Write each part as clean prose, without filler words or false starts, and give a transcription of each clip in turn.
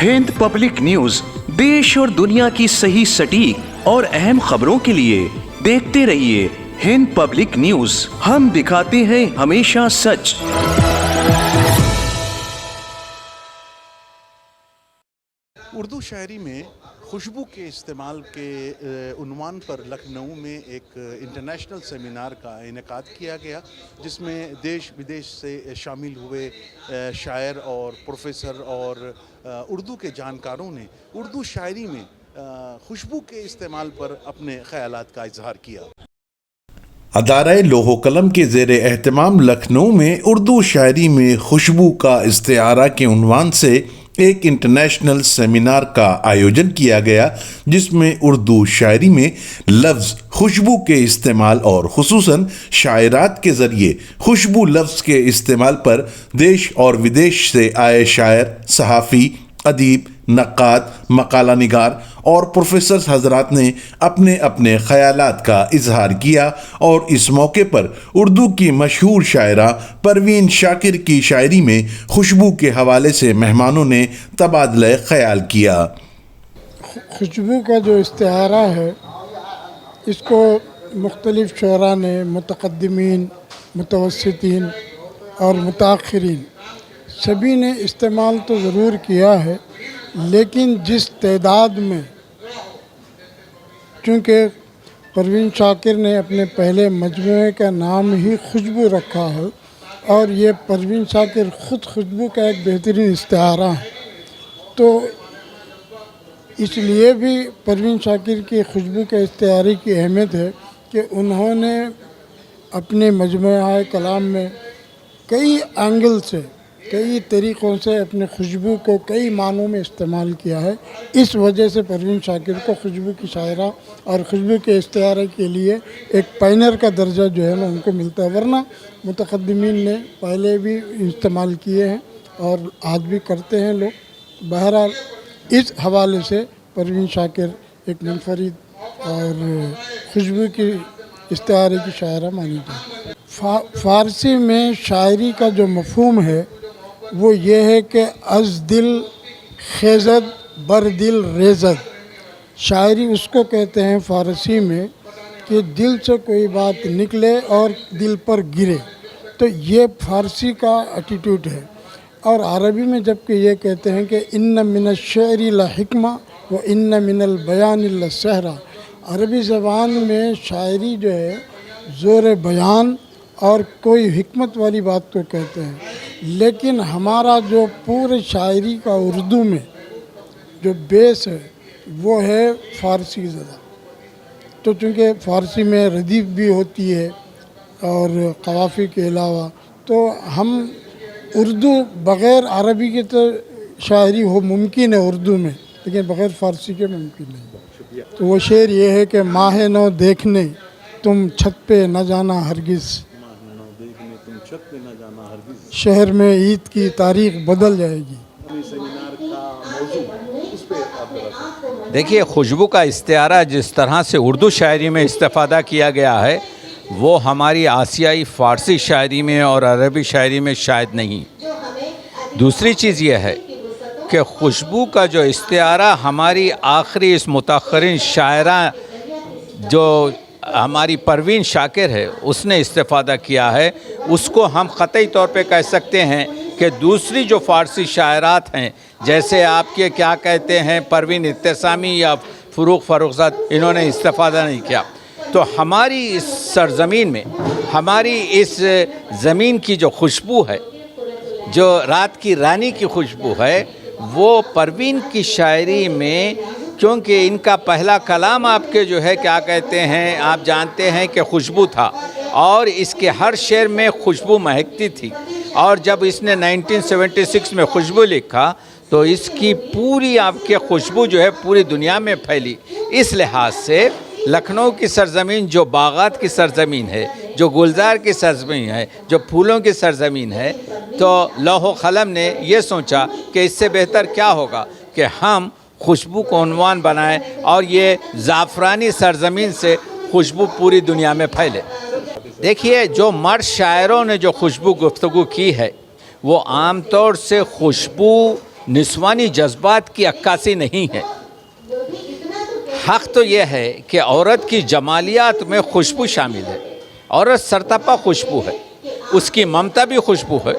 Hind public news देश और दुनिया की सही सटीक और अहम खबरों के लिए देखते रहिए हिंद पब्लिक न्यूज। हम दिखाते हैं हमेशा सच। उर्दू शायरी में खुशबू के इस्तेमाल के उन्वान पर लखनऊ में एक इंटरनेशनल सेमिनार का इनेकाद किया गया, जिसमें देश विदेश से शामिल हुए शायर और प्रोफेसर और उर्दू के जानकारों ने उर्दू शायरी में खुशबू के इस्तेमाल पर अपने ख्यालात का इजहार किया। अदारे लोहो कलम के ज़ेरे एहतमाम लखनऊ में उर्दू शायरी में खुशबू का इस्तेआरा के उन्वान से एक इंटरनेशनल सेमिनार का आयोजन किया गया, जिसमें उर्दू शायरी में लफ्ज़ खुशबू के इस्तेमाल और खुसूसन शायरात के ज़रिए खुशबू लफ्ज़ के इस्तेमाल पर देश और विदेश से आए शायर, सहाफ़ी, अदीब, नक्काद, मकाला निगार और प्रोफेसर हजरात ने अपने अपने ख़यालात का इजहार किया और इस मौके पर उर्दू की मशहूर शायरा परवीन शाकिर की शायरी में खुशबू के हवाले से मेहमानों ने तबादला ख़याल किया। खुशबू का जो इस्तेआरा है, इसको मुख्तलिफ़ शुअरा ने, मुतक़द्दिमीन, मुतवस्सितीन और मुताख़िरीन सभी ने इस्तेमाल तो ज़रूर किया है, लेकिन जिस तादाद में, चूँकि परवीन शाकिर ने अपने पहले मजमूए का नाम ही खुशबू रखा है और ये परवीन शाकिर ख़ुद खुशबू का एक बेहतरीन इस्तेआरा है, तो इसलिए भी परवीन शाकिर की खुशबू के इस्तेआरे की अहमियत है कि उन्होंने अपने मजमूए कलाम में कई एंगल से, कई तरीक़ों से अपने खुशबू को कई मानों में इस्तेमाल किया है। इस वजह से परवीन शाकिर को खुशबू की शायरा और खुशबू के इस्तेआरे के लिए एक पायनियर का दर्जा जो है ना उनको मिलता है, वरना मुतक़द्दिमीन ने पहले भी इस्तेमाल किए हैं और आज भी करते हैं लोग। बहरहाल इस हवाले से परवीन शाकिर एक मुनफरिद और खुशबू की इस्तेआरे की शायरा मानी जाती है। फ़ारसी में शायरी का जो मफ़हूम है वो ये है कि अज़ दिल खेज़द बर दिल रेज़द। शायरी उसको कहते हैं फ़ारसी में कि दिल से कोई बात निकले और दिल पर गिरे, तो ये फ़ारसी का एटीट्यूड है। और अरबी में जबकि ये कहते हैं कि इन्न मिनश शेरी ला हिकमा व इन्न मिनल बयान ला सहरा, अरबी ज़बान में शायरी जो है ज़ोर बयान और कोई हिकमत वाली बात को कहते हैं, लेकिन हमारा जो पूरे शायरी का उर्दू में जो बेस है वो है फ़ारसी ज़दा। तो चूँकि फ़ारसी में रदीफ़ भी होती है और क़वाफ़ी के अलावा, तो हम उर्दू बग़ैर अरबी के तो शायरी हो मुमकिन है उर्दू में, लेकिन बग़ैर फ़ारसी के मुमकिन नहीं। तो वो शेर ये है कि माह नौ देखने तुम छत पे न जाना हरगिज़, शहर में ईद की तारीख बदल जाएगी। देखिए, खुशबू का इस्तेआरा जिस तरह से उर्दू शायरी में इस्तेफ़ादा किया गया है वो हमारी आसियाई फ़ारसी शायरी में और अरबी शायरी में शायद नहीं। दूसरी चीज़ यह है कि खुशबू का जो इस्तेआरा हमारी आखिरी इस मुतअख़्खरीन शायरा जो हमारी परवीन शाकिर है उसने इस्तेफ़ादा किया है, उसको हम क़तई तौर पे कह सकते हैं कि दूसरी जो फ़ारसी शायरात हैं, जैसे आपके क्या कहते हैं परवीन इत्तेसामी या फ़रूख़ फ़र्रुख़ज़ाद, इन्होंने इस्तेफ़ादा नहीं किया। तो हमारी इस सरज़मीन में, हमारी इस ज़मीन की जो खुशबू है, जो रात की रानी की खुशबू है, वो परवीन की शायरी में, क्योंकि इनका पहला कलाम आपके जो है क्या कहते हैं, आप जानते हैं कि खुशबू था और इसके हर शेर में खुशबू महकती थी। और जब इसने 1976 में खुशबू लिखा तो इसकी पूरी आपके खुशबू जो है पूरी दुनिया में फैली। इस लिहाज से लखनऊ की सरज़मीन जो बागात की सरज़मीन है, जो गुलजार की सरज़मीन है, जो फूलों की सरज़मीन है, तो लौह कलम ने ये सोचा कि इससे बेहतर क्या होगा कि हम खुशबू को उन्वान बनाएं और ये ज़ाफ़रानी सरज़मीन से खुशबू पूरी दुनिया में फैले। देखिए, जो मर्द शायरों ने जो खुशबू गुफ्तगू की है वो आम तौर से खुशबू निस्वानी जज्बात की अक्कासी नहीं है। हक़ तो यह है कि औरत की जमालियात में खुशबू शामिल है। औरत सरतपा खुशबू है, उसकी ममता भी खुशबू है,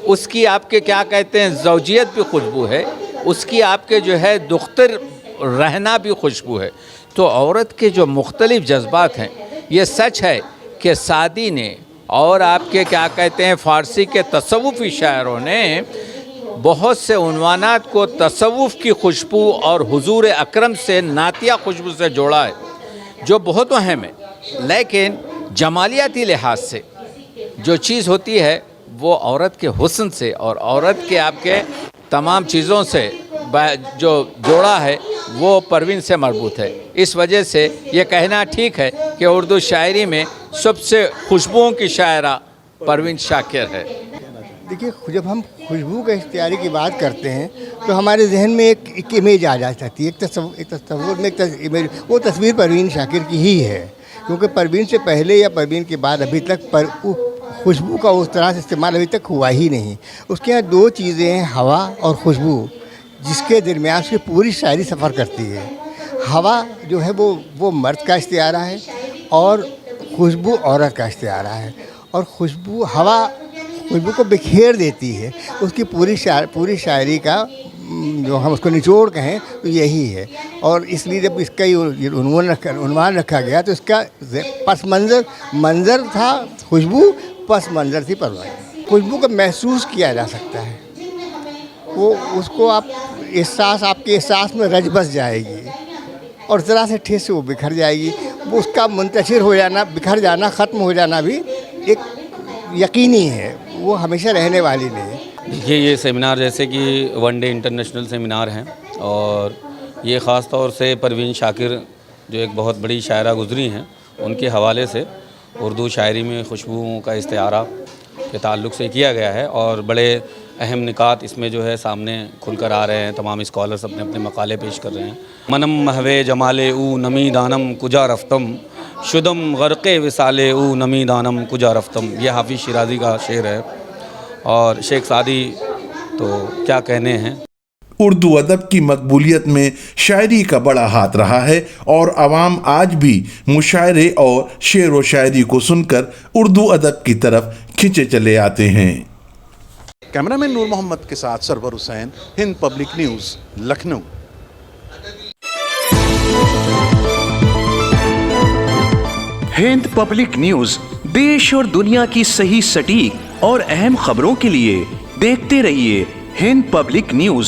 उसकी आपके क्या कहते हैं ज़ौजियत भी खुशबू है, उसकी आपके जो है दुख्तर रहना भी खुशबू है। तो औरत के जो मुख्तलिफ जज्बात हैं, ये सच है कि सादी ने और आपके क्या कहते हैं फ़ारसी के तसव्वुफ़ी शायरों ने बहुत से उन्वानात को तसव्वुफ़ की खुशबू और हुजूर अकरम से नातिया खुशबू से जोड़ा है, जो बहुत अहम है। लेकिन जमालियाती लिहाज से जो चीज़ होती है वो औरत के हुस्न से और औरत के आपके तमाम चीज़ों से जो जोड़ा है वो परवीन से मरबूत है। इस वजह से ये कहना ठीक है कि उर्दू शायरी में सबसे खुशबुओं की शायरा परवीन शाकिर है। देखिए, जब हम खुशबू के इख्तियारी की बात करते हैं तो हमारे जहन में एक इमेज आ जाती है, एक तस्वुर में एक इमेज, वो तस्वीर परवीन शाकिर की ही है। क्योंकि परवीन से पहले या परवीन के बाद अभी तक खुशबू का उस तरह से इस्तेमाल अभी तक हुआ ही नहीं। उसके यहाँ दो चीज़ें हैं, हवा और खुशबू, जिसके दरमियान से पूरी शायरी सफ़र करती है। हवा जो है वो मर्द का इस्तिआरा है और खुशबू औरत का इस्तिआरा है। और हवा खुशबू को बिखेर देती है। उसकी पूरी शायरी का जो हम उसको निचोड़ कहें तो यही है। और इसलिए जब इसका उन्वान रखा गया तो इसका पस मंज़र था खुशबू, पस मंज़र थी परवान। खुशबू को महसूस किया जा सकता है, वो उसको आपके एहसास में रच बस जाएगी और ज़रा से ठेस से वो बिखर जाएगी। वो उसका मुंतशिर हो जाना, बिखर जाना, ख़त्म हो जाना भी एक यकीनी है, वो हमेशा रहने वाली नहीं। देखिए, ये सेमिनार जैसे कि वन डे इंटरनेशनल सेमिनार हैं और ये ख़ास तौर से परवीन शाकिर जो एक बहुत बड़ी शायरा गुज़री हैं, उनके हवाले से उर्दू शायरी में खुशबुओं का इस्तिआरा के ताल्लुक़ से किया गया है और बड़े अहम निकात इसमें जो है सामने खुलकर आ रहे हैं। तमाम स्कॉलर्स अपने अपने मकाले पेश कर रहे हैं। मनम महवे जमाले ऊ नमी दानम कुजा रफ्तम शुदम गर्क़े विसाले ऊ नमी दानम कुजा रफ्तम, ये हाफिज़ शिराज़ी का शेर है। और शेख सादी तो क्या कहने हैं। उर्दू अदब की मकबूलियत में शायरी का बड़ा हाथ रहा है और आवाम आज भी मुशायरे और शेर व शायरी को सुनकर उर्दू अदब की तरफ खिंचे चले आते हैं। कैमरामैन नूर मोहम्मद के साथ Sarwar Hussain, Hind public news, Lucknow. Hind public news देश और दुनिया की सही सटीक और अहम खबरों के लिए देखते रहिए हिंद पब्लिक न्यूज।